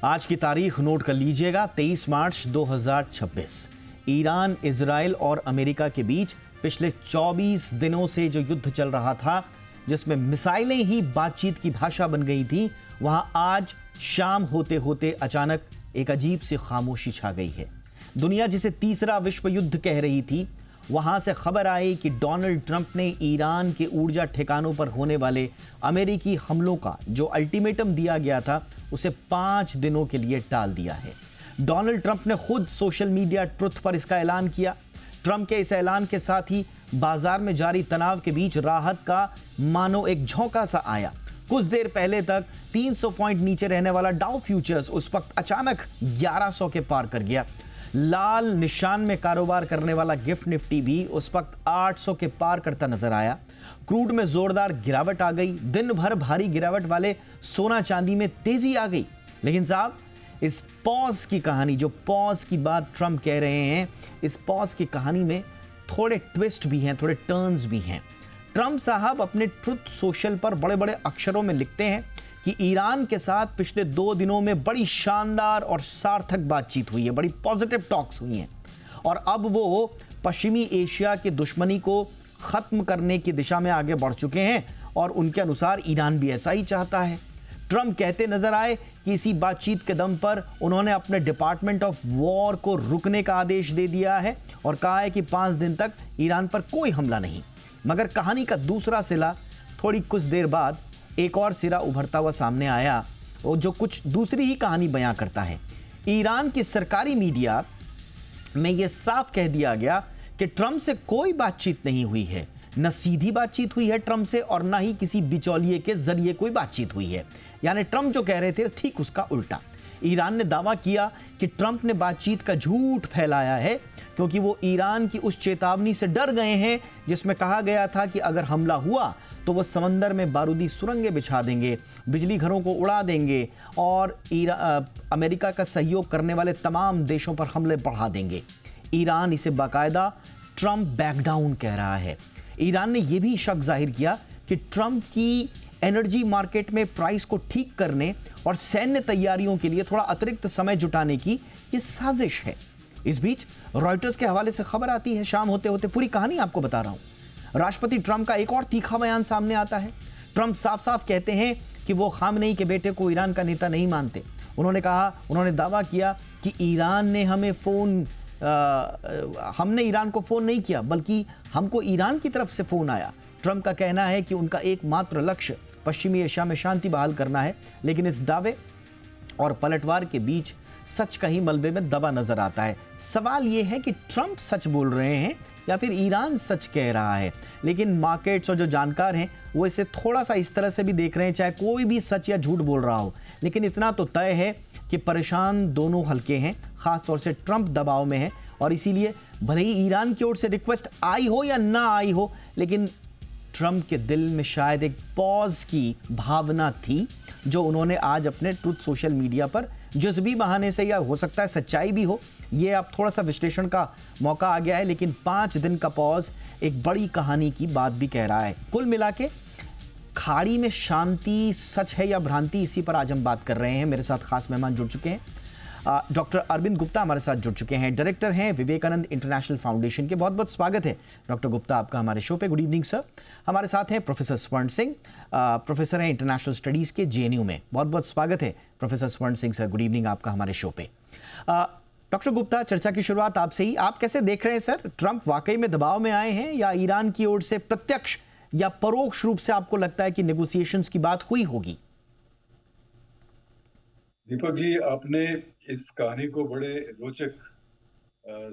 आज की तारीख नोट कर लीजिएगा, 23 मार्च 2026। ईरान, इजराइल और अमेरिका के बीच पिछले 24 दिनों से जो युद्ध चल रहा था, जिसमें मिसाइलें ही बातचीत की भाषा बन गई थी, वहां आज शाम होते होते अचानक एक अजीब सी खामोशी छा गई है। दुनिया जिसे तीसरा विश्व युद्ध कह रही थी, वहां से खबर आई कि डोनाल्ड ट्रंप ने ईरान के ऊर्जा ठिकानों पर होने वाले अमेरिकी हमलों का जो अल्टीमेटम दिया गया था, उसे 5 दिनों के लिए टाल दिया है। डोनाल्ड ट्रंप ने खुद सोशल मीडिया ट्रुथ पर इसका ऐलान किया। ट्रंप के इस ऐलान के साथ ही बाजार में जारी तनाव के बीच राहत का मानो एक झोंका सा आया। कुछ देर पहले तक 300 पॉइंट नीचे रहने वाला डाउ फ्यूचर्स उस वक्त अचानक 1100 के पार कर गया। लाल निशान में कारोबार करने वाला गिफ्ट निफ्टी भी उस वक्त 800 के पार करता नजर आया। क्रूड में जोरदार गिरावट आ गई। दिन भर भारी गिरावट वाले सोना चांदी में तेजी आ गई। लेकिन साहब, इस पॉज की कहानी, जो पॉज की बात ट्रंप कह रहे हैं, इस पॉज की कहानी में थोड़े ट्विस्ट भी हैं, थोड़े टर्न्स भी हैं। ट्रंप साहब अपने ट्रुथ सोशल पर बड़े बड़े अक्षरों में लिखते हैं कि ईरान के साथ पिछले 2 दिनों में बड़ी शानदार और सार्थक बातचीत हुई है, बड़ी पॉजिटिव टॉक्स हुई हैं, और अब वो पश्चिमी एशिया की दुश्मनी को खत्म करने की दिशा में आगे बढ़ चुके हैं, और उनके अनुसार ईरान भी ऐसा ही चाहता है। ट्रंप कहते नजर आए कि इसी बातचीत के दम पर उन्होंने अपने डिपार्टमेंट ऑफ वॉर को रुकने का आदेश दे दिया है और कहा है कि 5 दिन तक ईरान पर कोई हमला नहीं। मगर कहानी का दूसरा सिला थोड़ी कुछ देर बाद एक और सिरा उभरता हुआ सामने आया, और जो कुछ दूसरी ही कहानी बयां करता है। ईरान की सरकारी मीडिया में यह साफ कह दिया गया कि ट्रंप से कोई बातचीत नहीं हुई है, न सीधी बातचीत हुई है ट्रंप से, और न ही किसी बिचौलिए के जरिए कोई बातचीत हुई है। यानी ट्रंप जो कह रहे थे ठीक उसका उल्टा। ईरान ने दावा किया कि ट्रंप ने बातचीत का झूठ फैलाया है, क्योंकि वो ईरान की उस चेतावनी से डर गए हैं जिसमें कहा गया था कि अगर हमला हुआ तो वो समंदर में बारूदी सुरंगें बिछा देंगे, बिजली घरों को उड़ा देंगे और अमेरिका का सहयोग करने वाले तमाम देशों पर हमले बढ़ा देंगे। ईरान इसे बाकायदा ट्रंप बैकडाउन कह रहा है। ईरान ने यह भी शक जाहिर किया कि ट्रंप की एनर्जी मार्केट में प्राइस को ठीक करने और सैन्य तैयारियों के लिए थोड़ा अतिरिक्त समय जुटाने की ये साजिश है। इस बीच रॉयटर्स के हवाले से खबर आती है, शाम होते होते पूरी कहानी आपको बता रहा हूं। राष्ट्रपति ट्रंप का एक और तीखा बयान सामने आता है। ट्रंप साफ साफ कहते हैं कि वो खामनेई के बेटे को ईरान का नेता नहीं मानते। उन्होंने दावा किया कि ईरान ने हमने ईरान को फोन नहीं किया, बल्कि हमको ईरान की तरफ से फोन आया। ट्रंप का कहना है कि उनका एकमात्र लक्ष्य पश्चिमी एशिया में शांति बहाल करना है, लेकिन इस दावे और पलटवार के बीच सच कहीं मलबे में दबा नजर आता है। सवाल यह है कि ट्रंप सच बोल रहे हैं या फिर ईरान सच कह रहा है। लेकिन मार्केट्स और जो जानकार हैं वो इसे थोड़ा सा इस तरह से भी देख रहे हैं, चाहे कोई भी सच या झूठ बोल रहा हो। लेकिन इतना तो तय है कि परेशान दोनों हल्के हैं, खासतौर से ट्रंप दबाव में है, और इसीलिए भले ही ईरान की ओर से रिक्वेस्ट आई हो या ना आई हो, लेकिन ट्रंप के दिल में शायद एक पॉज की भावना थी, जो उन्होंने आज अपने ट्रुथ सोशल मीडिया पर जिस भी बहाने से, या हो सकता है सच्चाई भी हो, ये अब थोड़ा सा विश्लेषण का मौका आ गया है, लेकिन 5 दिन का पॉज एक बड़ी कहानी की बात भी कह रहा है। कुल मिला के खाड़ी में शांति सच है या भ्रांति, इसी पर आज हम बात कर रहे हैं। मेरे साथ खास मेहमान जुड़ चुके हैं। डॉक्टर अरविंद गुप्ता हमारे साथ जुड़ चुके हैं, डायरेक्टर हैं विवेकानंद इंटरनेशनल फाउंडेशन के। बहुत बहुत स्वागत है डॉक्टर गुप्ता आपका हमारे शो पे। Good evening sir. हमारे साथ हैं प्रोफेसर स्वर्ण सिंह, प्रोफेसर हैं इंटरनेशनल स्टडीज़ के जेएनयू में। बहुत बहुत स्वागत है प्रोफेसर स्वर्ण सिंह सर। गुड इवनिंग आपका हमारे शो पे। डॉक्टर गुप्ता, चर्चा की शुरुआत आपसे ही। आप कैसे देख रहे हैं सर, ट्रंप वाकई में दबाव में आए हैं, या ईरान की ओर से प्रत्यक्ष या परोक्ष रूप से आपको लगता है कि नेगोशिएशंस की बात हुई होगी? दीपक जी, आपने इस कहानी को बड़े रोचक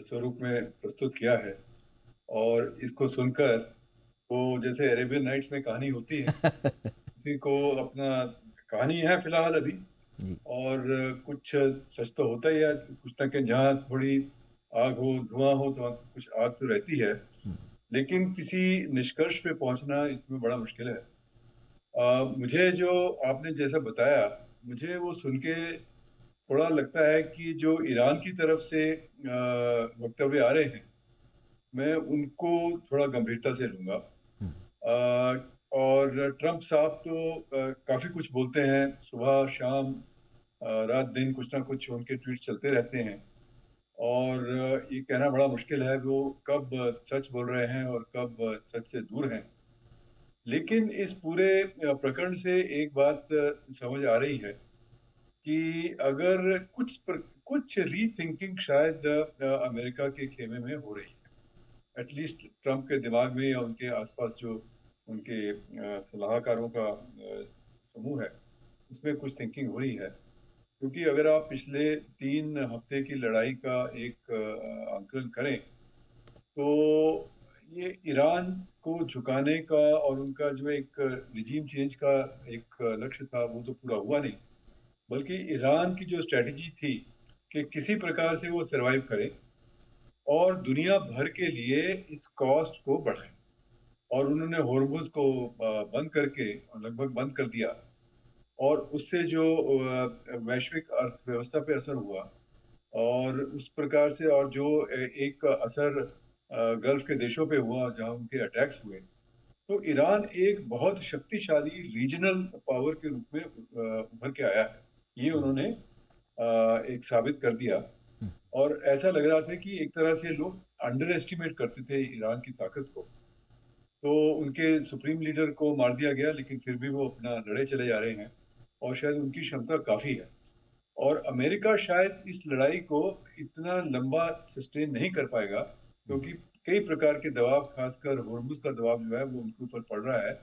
स्वरूप में प्रस्तुत किया है, और इसको सुनकर वो जैसे अरेबियन नाइट्स में कहानी होती है उसी को अपना कहानी है फिलहाल अभी। और कुछ सच तो होता ही है, कुछ ना कि जहाँ थोड़ी आग हो, धुआं हो, तो वहाँ तो कुछ आग तो रहती है, लेकिन किसी निष्कर्ष पे पहुंचना इसमें बड़ा मुश्किल है। मुझे जो आपने जैसा बताया, मुझे वो सुन के थोड़ा लगता है कि जो ईरान की तरफ से वक्तव्य आ रहे हैं, मैं उनको थोड़ा गंभीरता से लूंगा। और ट्रंप साहब तो काफी कुछ बोलते हैं सुबह शाम, रात दिन कुछ ना कुछ उनके ट्वीट चलते रहते हैं और ये कहना बड़ा मुश्किल है वो कब सच बोल रहे हैं और कब सच से दूर हैं। लेकिन इस पूरे प्रकरण से एक बात समझ आ रही है कि अगर कुछ रीथिंकिंग शायद अमेरिका के खेमे में हो रही है। एटलीस्ट ट्रम्प के दिमाग में या उनके आसपास जो उनके सलाहकारों का समूह है, उसमें कुछ थिंकिंग हो रही है। क्योंकि अगर आप पिछले 3 हफ्ते की लड़ाई का एक आकलन करें, तो ये ईरान को झुकाने का और उनका जो एक रिजीम चेंज का एक लक्ष्य था, वो तो पूरा हुआ नहीं। बल्कि ईरान की जो स्ट्रैटेजी थी कि किसी प्रकार से वो सर्वाइव करे और दुनिया भर के लिए इस कॉस्ट को बढ़ाए। और उन्होंने हॉर्मुज़ को बंद करके लगभग बंद कर दिया और उससे जो वैश्विक अर्थव्यवस्था पे असर हुआ और उस प्रकार से और जो एक असर गल्फ के देशों पे हुआ जहां उनके अटैक्स हुए, तो ईरान एक बहुत शक्तिशाली रीजनल पावर के रूप में उभर के आया है। ये उन्होंने एक साबित कर दिया और ऐसा लग रहा था कि एक तरह से लोग अंडर एस्टिमेट करते थे ईरान की ताकत को। तो उनके सुप्रीम लीडर को मार दिया गया, लेकिन फिर भी वो अपना लड़े चले जा रहे हैं और शायद उनकी क्षमता काफ़ी है। और अमेरिका शायद इस लड़ाई को इतना लंबा सस्टेन नहीं कर पाएगा क्योंकि कई प्रकार के दबाव, खासकर हॉर्मुज़ का दबाव जो है वो उनके ऊपर पड़ रहा है।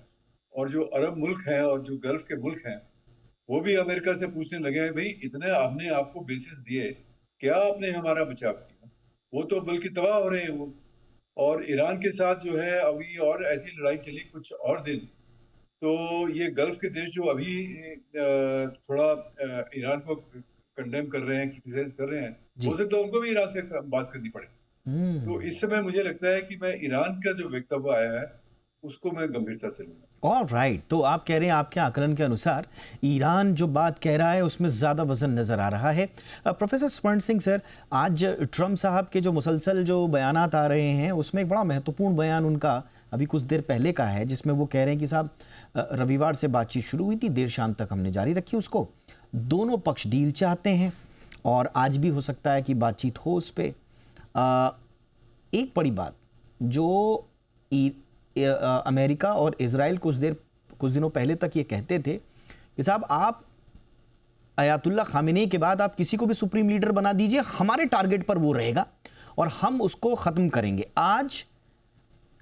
और जो अरब मुल्क हैं और जो गल्फ के मुल्क हैं, वो भी अमेरिका से पूछने लगे हैं, भाई इतने आपने आपको बेसिस दिए, क्या आपने हमारा बचाव किया? वो तो बल्कि तबाह हो रहे हैं वो। और ईरान के साथ जो है अभी और ऐसी लड़ाई चली कुछ और दिन, तो ये गल्फ के देश जो अभी थोड़ा ईरान को कंडेम कर रहे हैं, क्रिटिसाइज कर रहे हैं, हो जी। सकता है उनको भी ईरान से बात करनी पड़े। तो हम्म। इस समय मुझे लगता है कि मैं ईरान का जो वक्तव्य आया है, उसको मैं गंभीरता से लूंगा। ऑल राइट, तो आप कह रहे हैं आपके आकलन के अनुसार ईरान जो बात कह रहा है उसमें ज़्यादा वजन नज़र आ रहा है। प्रोफेसर स्वर्ण सिंह सर, आज ट्रम्प साहब के जो मुसलसल जो बयानात आ रहे हैं उसमें एक बड़ा महत्वपूर्ण बयान उनका अभी कुछ देर पहले का है, जिसमें वो कह रहे हैं कि साहब रविवार से बातचीत शुरू हुई थी, देर शाम तक हमने जारी रखी उसको, दोनों पक्ष डील चाहते हैं और आज भी हो सकता है कि बातचीत हो उस पर। एक बड़ी बात जो अमेरिका और इजराइल कुछ दिनों पहले तक ये कहते थे कि साहब आप अयातुल्ला खामेनी के बाद आप किसी को भी सुप्रीम लीडर बना दीजिए, हमारे टारगेट पर वो रहेगा और हम उसको खत्म करेंगे। आज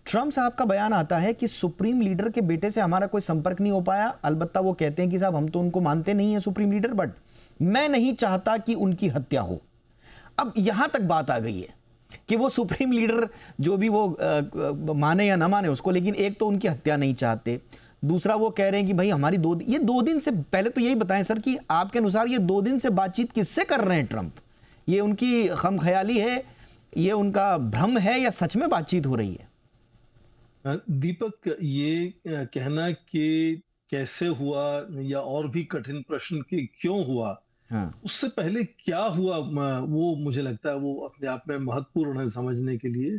ट्रम्प साहब का बयान आता है कि सुप्रीम लीडर के बेटे से हमारा कोई संपर्क नहीं हो पाया, अलबत्ता वो कहते हैं कि साहब हम तो उनको मानते नहीं है सुप्रीम लीडर, बट मैं नहीं चाहता कि उनकी हत्या हो। अब यहां तक बात आ गई है कि वो सुप्रीम लीडर जो भी वो माने या ना माने उसको, लेकिन एक तो उनकी हत्या नहीं चाहते, दूसरा वो कह रहे हैं कि भाई हमारी ये 2 दिन से पहले तो यही बताएं सर कि आपके अनुसार ये 2 दिन से बातचीत किससे कर रहे हैं ट्रंप? ये उनकी खमख्याली है, ये उनका भ्रम है, या सच में बातचीत हो रही है? दीपक, ये कहना कि कैसे हुआ या और भी कठिन प्रश्न कि क्यों हुआ, हाँ। उससे पहले क्या हुआ, वो मुझे लगता है वो अपने आप में महत्वपूर्ण है समझने के लिए।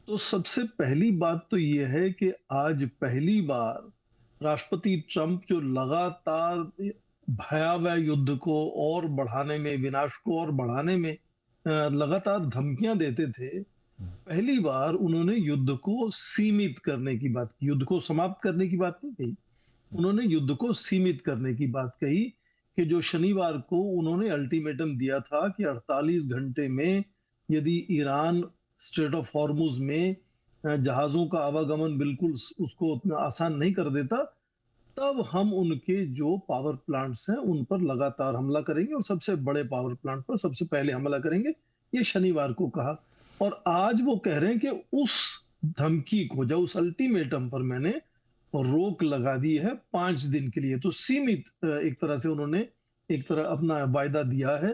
तो सबसे पहली बात तो ये है कि आज पहली बार राष्ट्रपति ट्रंप जो लगातार भयावह युद्ध को और बढ़ाने में, विनाश को और बढ़ाने में लगातार धमकियां देते थे, पहली बार उन्होंने युद्ध को सीमित करने की बात की। युद्ध को समाप्त करने की बात नहीं कही, उन्होंने युद्ध को सीमित करने की बात कही कि जो शनिवार को उन्होंने अल्टीमेटम दिया था कि 48 घंटे में यदि ईरान स्ट्रेट ऑफ हॉर्मुज में जहाजों का आवागमन बिल्कुल उसको उतना आसान नहीं कर देता, तब हम उनके जो पावर प्लांट्स हैं उन पर लगातार हमला करेंगे और सबसे बड़े पावर प्लांट पर सबसे पहले हमला करेंगे। ये शनिवार को कहा और आज वो कह रहे हैं कि उस धमकी को, जो उस अल्टीमेटम पर मैंने रोक लगा दी है 5 दिन के लिए, तो सीमित एक तरह से उन्होंने एक तरह अपना वायदा दिया है।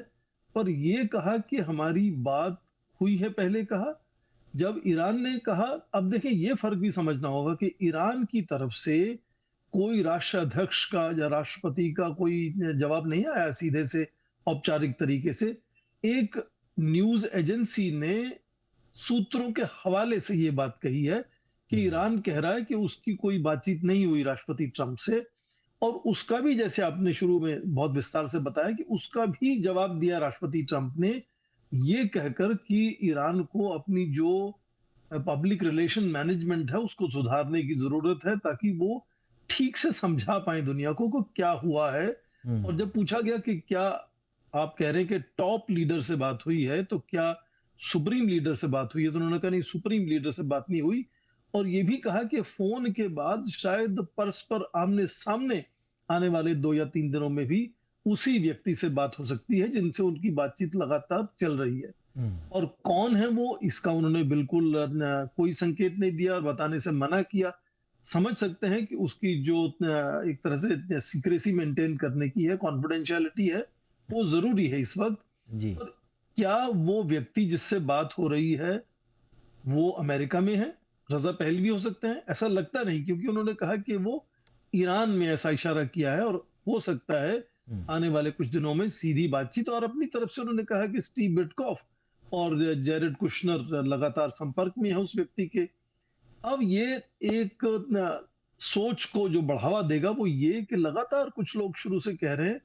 पर ये कहा कि हमारी बात हुई है, पहले कहा। जब ईरान ने कहा, अब देखिए ये फर्क भी समझना होगा कि ईरान की तरफ से कोई राष्ट्राध्यक्ष का या राष्ट्रपति का कोई जवाब नहीं आया सीधे से औपचारिक तरीके से। एक न्यूज एजेंसी ने सूत्रों के हवाले से ये बात कही है कि ईरान कह रहा है कि उसकी कोई बातचीत नहीं हुई राष्ट्रपति ट्रंप से और उसका भी, जैसे आपने शुरू में बहुत विस्तार से बताया, कि उसका भी जवाब दिया राष्ट्रपति ट्रंप ने, ये कहकर कि ईरान को अपनी जो पब्लिक रिलेशन मैनेजमेंट है उसको सुधारने की जरूरत है, ताकि वो ठीक से समझा पाए दुनिया को क्या हुआ है। और हम्म। जब पूछा गया कि क्या आप कह रहे हैं कि टॉप लीडर से बात हुई है, तो क्या सुप्रीम लीडर से बात हुई है, तो उन्होंने कहा नहीं, सुप्रीम लीडर से बात नहीं हुई। और ये भी कहा कि फोन के बाद शायद परस्पर आमने सामने आने वाले 2 या 3 दिनों में भी उसी व्यक्ति से बात हो सकती है जिनसे उनकी बातचीत लगातार चल रही है। हम्म। और कौन है वो, इसका उन्होंने बिल्कुल कोई संकेत नहीं दिया और बताने से मना किया। समझ सकते हैं कि उसकी जो एक तरह से सीक्रेसी मेंटेन करने की है, कॉन्फिडेंशियलिटी है, वो जरूरी है इस वक्त। जी। पर क्या वो व्यक्ति जिससे बात हो रही है वो अमेरिका में है? रजा पहलवी हो सकते हैं? ऐसा लगता नहीं, क्योंकि उन्होंने कहा कि वो ईरान में ऐसा इशारा किया है, और हो सकता है हम्म। आने वाले कुछ दिनों में सीधी बातचीत। और अपनी तरफ से उन्होंने कहा कि स्टीव बिटकॉफ और जेरेड कुशनर लगातार संपर्क में है उस व्यक्ति के। अब ये एक सोच को जो बढ़ावा देगा वो ये कि लगातार कुछ लोग शुरू से कह रहे हैं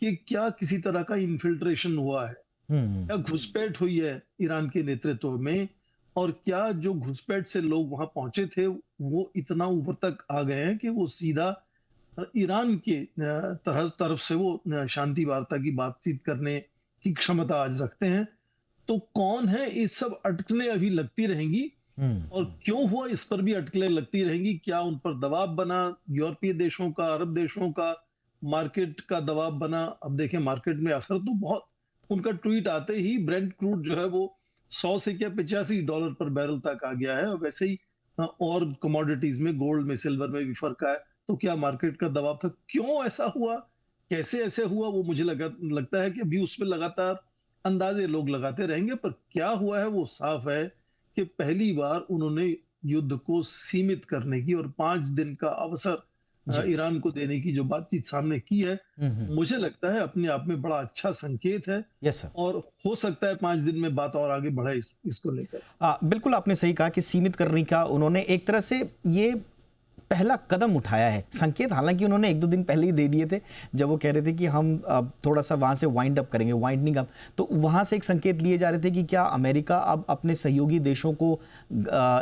कि क्या किसी तरह का इन्फिल्ट्रेशन हुआ है, हम्म। क्या घुसपैठ हुई है ईरान के नेतृत्व में, और क्या जो घुसपैठ से लोग वहां पहुंचे थे वो इतना ऊपर तक आ गए हैं कि वो सीधा ईरान के तरफ से वो शांति वार्ता की बातचीत करने की क्षमता आज रखते हैं। तो कौन है, ये सब अटकलें अभी लगती रहेंगी। और हम्म। क्यों हुआ, इस पर भी अटकलें लगती रहेंगी। क्या उन पर दबाव बना, यूरोपीय देशों का, अरब देशों का, मार्केट का दबाव बना? अब देखें, मार्केट में असर तो बहुत, उनका ट्वीट आते ही ब्रेंट क्रूड जो है वो 100 से क्या $85 पर बैरल तक आ गया है। और वैसे ही और कमोडिटीज में, गोल्ड में, सिल्वर में भी फर्क आया। तो क्या मार्केट का दबाव था? क्यों ऐसा हुआ, कैसे ऐसे हुआ, वो मुझे लगता है कि अभी उसमें लगातार अंदाजे लोग लगाते रहेंगे। पर क्या हुआ है वो साफ है कि पहली बार उन्होंने युद्ध को सीमित करने की और 5 दिन का अवसर जी। ईरान को देने की जो बातचीत सामने की है, हम्म। मुझे लगता है अपने आप में बड़ा अच्छा संकेत है। Yes sir. और हो सकता है 5 दिन में बात और आगे बढ़े इसको लेकर। बिल्कुल आपने सही कहा कि सीमित करने का उन्होंने एक तरह से ये पहला कदम उठाया है। संकेत हालांकि उन्होंने 1-2 दिन पहले ही दे दिए थे, जब वो कह रहे थे कि हम अब थोड़ा सा वहाँ से वाइंड अप करेंगे, वाइंडनिंग अप। तो वहाँ से एक संकेत लिए जा रहे थे कि क्या अमेरिका अब अपने सहयोगी देशों को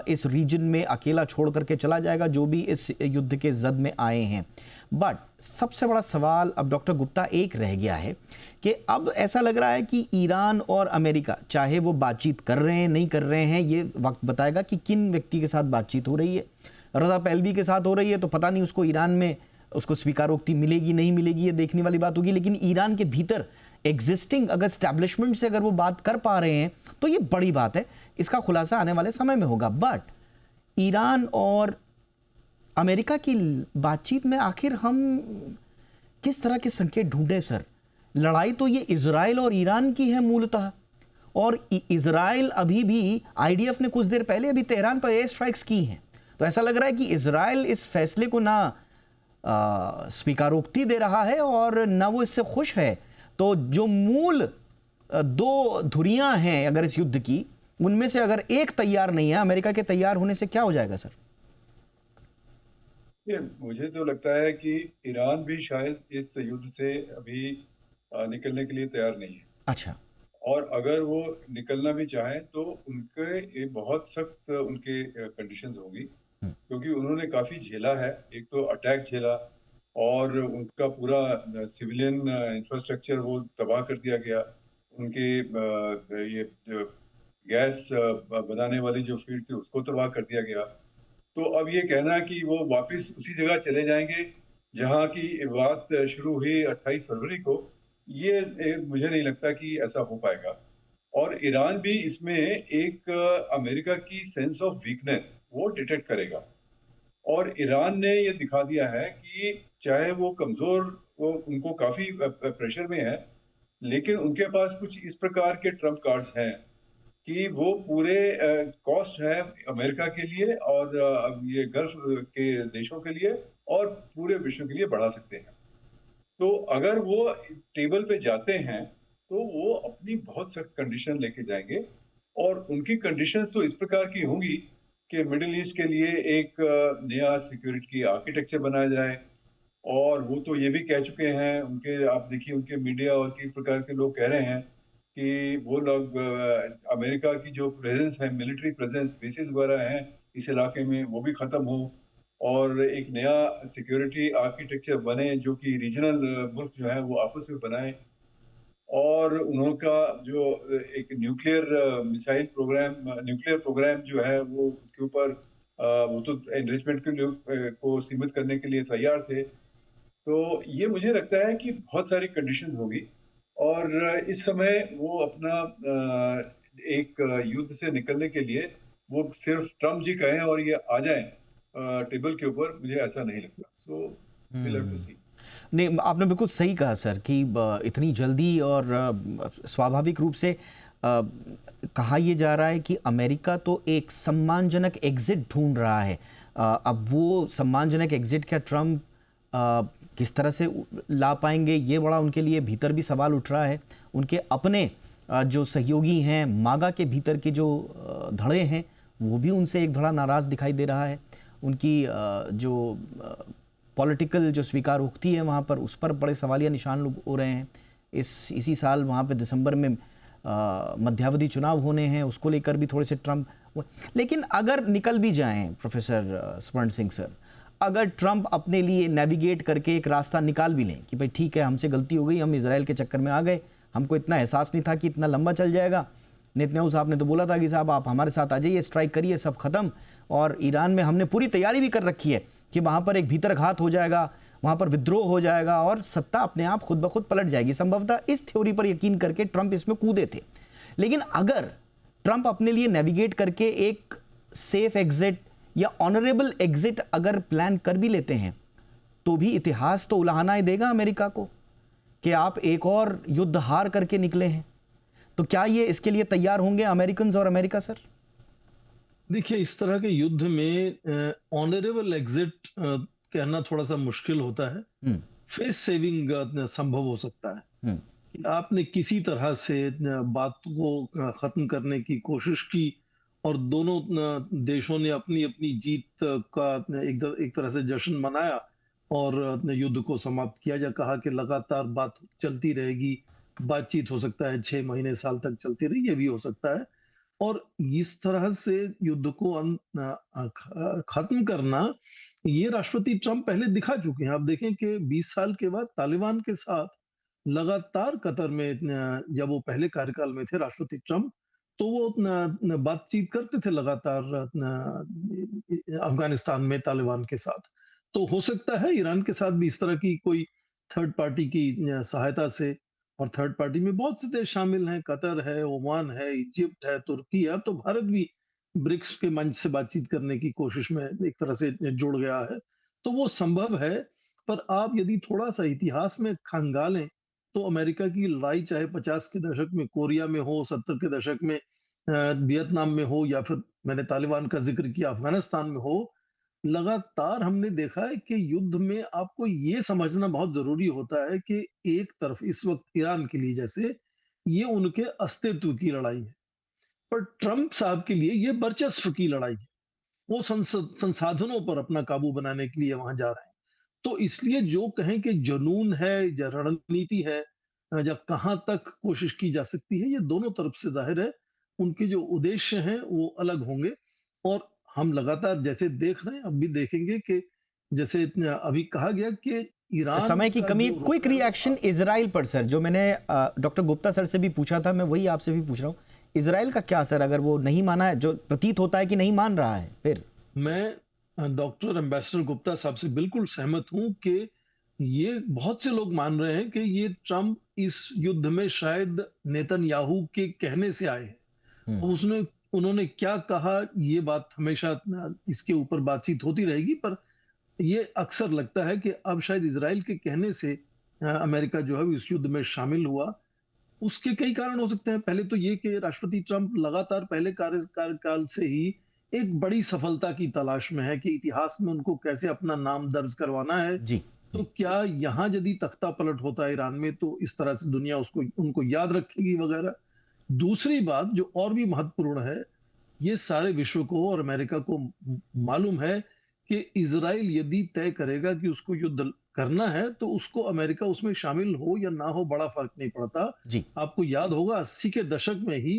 इस रीजन में अकेला छोड़ करके चला जाएगा, जो भी इस युद्ध के जद में आए हैं। बट सबसे बड़ा सवाल अब डॉक्टर गुप्ता एक रह गया है कि अब ऐसा लग रहा है कि ईरान और अमेरिका, चाहे वो बातचीत कर रहे हैं नहीं कर रहे हैं, ये वक्त बताएगा कि किन व्यक्ति के साथ बातचीत हो रही है। रजा पहलवी के साथ हो रही है तो पता नहीं उसको ईरान में उसको स्वीकारोक्ति मिलेगी नहीं मिलेगी, ये देखने वाली बात होगी। लेकिन ईरान के भीतर एग्जिस्टिंग अगर स्टैब्लिशमेंट से अगर वो बात कर पा रहे हैं तो ये बड़ी बात है। इसका खुलासा आने वाले समय में होगा। बट ईरान और अमेरिका की बातचीत में आखिर हम किस तरह के संकेत ढूंढे सर? लड़ाई तो ये इजराइल और ईरान की है मूलतः, और इजराइल अभी भी, आईडीएफ ने कुछ देर पहले अभी तेहरान पर एयर स्ट्राइक्स की हैं। तो ऐसा लग रहा है कि इजराइल इस फैसले को ना स्वीकारोक्ति दे रहा है और ना वो इससे खुश है। तो जो मूल दो धुरियां हैं अगर इस युद्ध की, उनमें से अगर एक तैयार नहीं है, अमेरिका के तैयार होने से क्या हो जाएगा सर? ये मुझे तो लगता है कि ईरान भी शायद इस युद्ध से अभी निकलने के लिए तैयार नहीं है। अच्छा। और अगर वो निकलना भी चाहें तो उनके ये बहुत सख्त उनके कंडीशंस होंगी, क्योंकि उन्होंने काफी झेला है। एक तो अटैक झेला, और उनका पूरा सिविलियन इंफ्रास्ट्रक्चर वो तबाह कर दिया गया। उनके ये जो गैस बनाने वाली जो फील्ड थी उसको तबाह कर दिया गया। तो अब ये कहना कि वो वापस उसी जगह चले जाएंगे जहां की बात शुरू हुई 28 फरवरी को, ये मुझे नहीं लगता कि ऐसा हो पाएगा। और ईरान भी इसमें एक अमेरिका की सेंस ऑफ वीकनेस वो डिटेक्ट करेगा। और ईरान ने ये दिखा दिया है कि चाहे वो कमजोर, वो उनको काफी प्रेशर में है, लेकिन उनके पास कुछ इस प्रकार के ट्रम्प कार्ड्स हैं कि वो पूरे कॉस्ट है अमेरिका के लिए और ये गल्फ के देशों के लिए और पूरे विश्व के लिए बढ़ा सकते हैं। तो अगर वो टेबल पे जाते हैं तो वो अपनी बहुत सख्त कंडीशन लेके जाएंगे। और उनकी कंडीशंस तो इस प्रकार की होंगी कि मिडिल ईस्ट के लिए एक नया सिक्योरिटी आर्किटेक्चर बनाया जाए, और वो तो ये भी कह चुके हैं, उनके आप देखिए उनके मीडिया और कई प्रकार के लोग कह रहे हैं कि वो लोग अमेरिका की जो प्रेजेंस है, मिलिट्री प्रेजेंस, बेसिस वगैरह हैं इस इलाके में, वो भी खत्म हो और एक नया सिक्योरिटी आर्किटेक्चर बने जो कि रीजनल मुल्क जो है वो आपस में बनाए। और उनका जो एक nuclear missile programme, nuclear programme जो है वो उसके ऊपर वो तो एनरिचमेंट के लिए को सीमित करने के लिए तैयार थे। तो ये मुझे लगता है कि बहुत सारी कंडीशंस होगी और इस समय वो अपना एक युद्ध से निकलने के लिए वो सिर्फ ट्रम्प जी कहें और ये आ जाएं टेबल के ऊपर, मुझे ऐसा नहीं लगता। सो विल हैव टू सी। नहीं, आपने बिल्कुल सही कहा सर कि इतनी जल्दी और स्वाभाविक रूप से कहा यह जा रहा है कि अमेरिका तो एक सम्मानजनक एग्जिट ढूंढ रहा है। अब वो सम्मानजनक एग्जिट क्या ट्रम्प किस तरह से ला पाएंगे, ये बड़ा उनके लिए भीतर भी सवाल उठ रहा है। उनके अपने जो सहयोगी हैं, मागा के भीतर के जो धड़े हैं, वो भी उनसे एक धड़ा नाराज़ दिखाई दे रहा है। उनकी जो पॉलिटिकल जो स्वीकारोक्ति है वहाँ पर, उस पर बड़े सवालिया निशान लोग हो रहे हैं। इसी साल वहाँ पे दिसंबर में मध्यावधि चुनाव होने हैं, उसको लेकर भी थोड़े से ट्रम्प। लेकिन अगर निकल भी जाएं प्रोफेसर स्वर्ण सिंह सर, अगर ट्रम्प अपने लिए नेविगेट करके एक रास्ता निकाल भी लें कि भाई ठीक है, हमसे गलती हो गई, हम इजराइल के चक्कर में आ गए, हमको इतना एहसास नहीं था कि इतना लंबा चल जाएगा। नेतन्याहू साहब ने तो बोला था कि साहब आप हमारे साथ आ जाइए, स्ट्राइक करिए, सब खत्म। और ईरान में हमने पूरी तैयारी भी कर रखी है कि वहाँ पर एक भीतरघात हो जाएगा, वहाँ पर विद्रोह हो जाएगा और सत्ता अपने आप खुद ब खुद पलट जाएगी। संभवतः इस थ्योरी पर यकीन करके ट्रम्प इसमें कूदे थे। लेकिन अगर ट्रम्प अपने लिए नेविगेट करके एक सेफ एग्जिट या ऑनरेबल एग्जिट अगर प्लान कर भी लेते हैं, तो भी इतिहास तो उलाहनाएं देगा अमेरिका को कि आप एक और युद्ध हार करके निकले हैं। तो क्या ये इसके लिए तैयार होंगे अमेरिकन्स और अमेरिका सर? देखिए, इस तरह के युद्ध में ऑनरेबल एग्जिट कहना थोड़ा सा मुश्किल होता है। फेस सेविंग संभव हो सकता है कि आपने किसी तरह से बात को खत्म करने की कोशिश की और दोनों देशों ने अपनी अपनी जीत का एक तरह से जश्न मनाया और युद्ध को समाप्त किया, या कहा कि लगातार बात चलती रहेगी, बातचीत हो सकता है 6 महीने साल तक चलती रही, ये भी हो सकता है। और इस तरह से युद्ध को खत्म करना, ये राष्ट्रपति ट्रंप पहले दिखा चुके हैं। आप देखें कि 20 साल के बाद तालिबान के साथ लगातार कतर में जब वो पहले कार्यकाल में थे राष्ट्रपति ट्रंप, तो वो बातचीत करते थे लगातार अफगानिस्तान में तालिबान के साथ। तो हो सकता है ईरान के साथ भी इस तरह की कोई थर्ड पार्टी की सहायता से, और थर्ड पार्टी में बहुत से देश शामिल हैं, कतर है, ओमान है, इजिप्ट है, तुर्की है, अब तो भारत भी ब्रिक्स के मंच से बातचीत करने की कोशिश में एक तरह से जुड़ गया है। तो वो संभव है। पर आप यदि थोड़ा सा इतिहास में खंगालें, तो अमेरिका की लड़ाई चाहे 50 के दशक में कोरिया में हो, 70 के दशक में वियतनाम में हो, या फिर मैंने तालिबान का जिक्र किया अफगानिस्तान में हो, लगातार हमने देखा है कि युद्ध में आपको ये समझना बहुत जरूरी होता है कि एक तरफ इस वक्त ईरान के लिए जैसे ये उनके अस्तित्व की लड़ाई है, पर ट्रंप साहब के लिए ये वर्चस्व की लड़ाई है। वो संसाधनों पर अपना काबू बनाने के लिए वहां जा रहे हैं। तो इसलिए जो कहें कि जुनून है या रणनीति है, या कहां तक कोशिश की जा सकती है, ये दोनों तरफ से जाहिर है उनके जो उद्देश्य हैं वो अलग होंगे। और हम लगातार जैसे देख रहे हैं, अब भी देखेंगे कि जैसे अभी कहा गया कि ईरान समय की का कमी, जो रुख क्विक है रिएक्शन इजराइल पर सर, जो मैंने डॉक्टर गुप्ता सर से भी पूछा था, मैं वही आपसे भी पूछ रहा हूँ। इजराइल का क्या असर, अगर वो नहीं माना है, जो प्रतीत होता है कि नहीं मान रहा है, फिर? मैं डॉक्टर एम्बेसडर गुप्ता साहब से बिल्कुल सहमत हूं कि ये बहुत से लोग मान रहे हैं कि ये ट्रंप इस युद्ध में शायद नेतन्याहू के कहने से आए हैं। हम्म। उन्होंने क्या कहा, ये बात हमेशा इसके ऊपर बातचीत होती रहेगी, पर ये अक्सर लगता है कि अब शायद इजराइल के कहने से अमेरिका जो है इस युद्ध में शामिल हुआ। उसके कई कारण हो सकते हैं। पहले तो ये कि राष्ट्रपति ट्रंप लगातार पहले कार्यकाल से ही एक बड़ी सफलता की तलाश में है कि इतिहास में उनको कैसे अपना नाम दर्ज करवाना है। जी। तो क्या यहाँ यदि तख्ता पलट होता है ईरान में, तो इस तरह से दुनिया उसको उनको याद रखेगी वगैरह। दूसरी बात जो और भी महत्वपूर्ण है, ये सारे विश्व को और अमेरिका को मालूम है कि इजराइल यदि तय करेगा कि उसको युद्ध करना है तो उसको अमेरिका उसमें शामिल हो या ना हो बड़ा फर्क नहीं पड़ता। जी। आपको याद होगा 80 के दशक में ही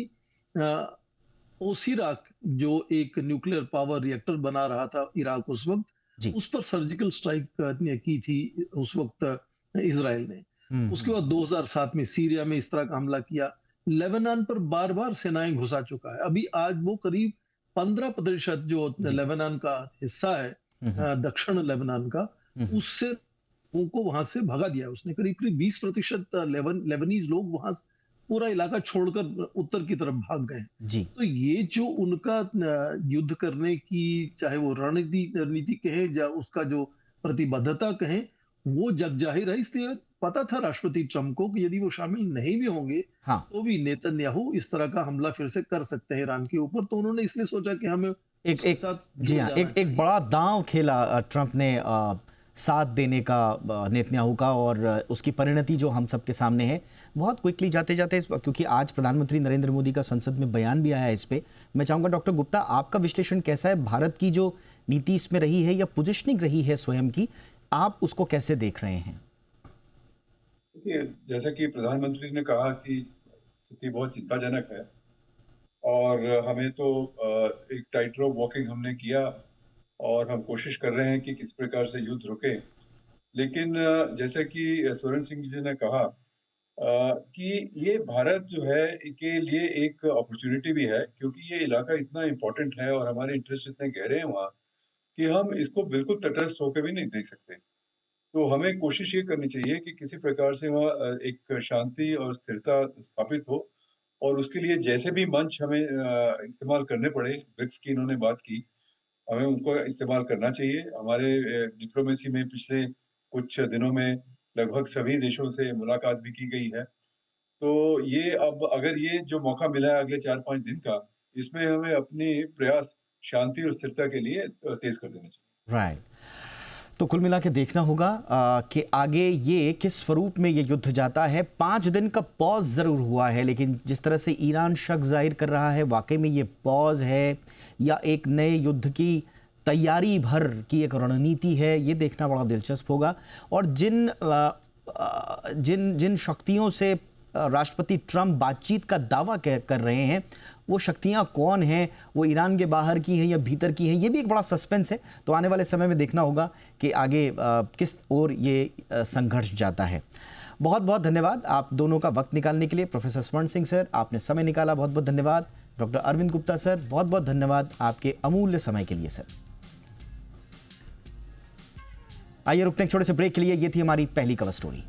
ओसिराक जो एक न्यूक्लियर पावर रिएक्टर बना रहा था इराक उस वक्त, जी। उस पर सर्जिकल स्ट्राइक की थी उस वक्त इजराइल ने। उसके बाद 2007 में सीरिया में इस तरह का हमला किया। लेबनान पर बार बार सेनाएं घुसा चुका है। अभी आज वो करीब 15% जो जी। लेबनान का हिस्सा है, दक्षिण लेबनान का, उससे उनको वहां से भगा दिया उसने। करीब करीब 20% लेबनीज लोग वहां पूरा इलाका छोड़कर उत्तर की तरफ भाग गए। जी। तो ये जो उनका युद्ध करने की, चाहे वो रणनीति कहें या उसका जो प्रतिबद्धता कहें, वो जग जाहिर है। इसलिए पता था राष्ट्रपति ट्रंप को कि यदि वो शामिल नहीं भी होंगे हाँ। तो भी नेतन्याहू इस तरह का हमला फिर से कर सकते हैं ईरान के ऊपर। तो उन्होंने इसलिए सोचा कि हमें एक उसके एक साथ जी जुड़ हाँ, जाना एक चाहिए। बड़ा दांव खेला ट्रंप ने साथ देने का नेतन्याहू का, और उसकी परिणति जो हम सबके सामने है। बहुत क्विकली जाते जाते क्योंकि आज प्रधानमंत्री नरेंद्र मोदी का संसद में बयान भी आया है इस पे, मैं चाहूँगा डॉक्टर गुप्ता आपका विश्लेषण कैसा है? भारत की जो नीति इसमें रही है या पोजिशनिंग रही है स्वयं की, आप उसको कैसे देख रहे हैं? देखिए, जैसा कि प्रधानमंत्री ने कहा कि स्थिति बहुत चिंताजनक है और हमें तो एक टाइट रोप वॉकिंग हमने किया और हम कोशिश कर रहे हैं कि किस प्रकार से युद्ध रुके। लेकिन जैसा कि स्वरण सिंह जी ने कहा कि ये भारत जो है के लिए एक अपॉर्चुनिटी भी है, क्योंकि ये इलाका इतना इम्पोर्टेंट है और हमारे इंटरेस्ट इतने गहरे हैं वहाँ कि हम इसको बिल्कुल तटस्थ होकर भी नहीं देख सकते। तो हमें कोशिश ये करनी चाहिए कि किसी प्रकार से वहाँ एक शांति और स्थिरता स्थापित हो, और उसके लिए जैसे भी मंच हमें इस्तेमाल करने पड़े, ब्रिक्स की इन्होंने बात की, हमें उनको इस्तेमाल करना चाहिए। हमारे डिप्लोमेसी में पिछले कुछ दिनों में लगभग सभी देशों से मुलाकात भी की गई है। तो ये अब अगर ये जो मौका मिला है अगले 4-5 दिन का, इसमें हमें अपनी प्रयास शांति और स्थिरता के लिए तेज कर देना चाहिए। राइट। तो कुल मिला के देखना होगा कि आगे ये किस स्वरूप में ये युद्ध जाता है। 5 दिन का पॉज ज़रूर हुआ है, लेकिन जिस तरह से ईरान शक जाहिर कर रहा है, वाकई में ये पॉज है या एक नए युद्ध की तैयारी भर की एक रणनीति है, ये देखना बड़ा दिलचस्प होगा। और जिन शक्तियों से राष्ट्रपति ट्रंप बातचीत का दावा कर रहे हैं, वो शक्तियां कौन हैं, वो ईरान के बाहर की हैं या भीतर की हैं, ये भी एक बड़ा सस्पेंस है। तो आने वाले समय में देखना होगा कि आगे किस ओर ये संघर्ष जाता है। बहुत बहुत धन्यवाद आप दोनों का वक्त निकालने के लिए। प्रोफेसर स्वर्ण सिंह सर, आपने समय निकाला, बहुत बहुत धन्यवाद। डॉक्टर अरविंद गुप्ता सर, बहुत बहुत धन्यवाद आपके अमूल्य समय के लिए सर। आइए रुकते हैं छोटे से ब्रेक के लिए। ये थी हमारी पहली कवर स्टोरी।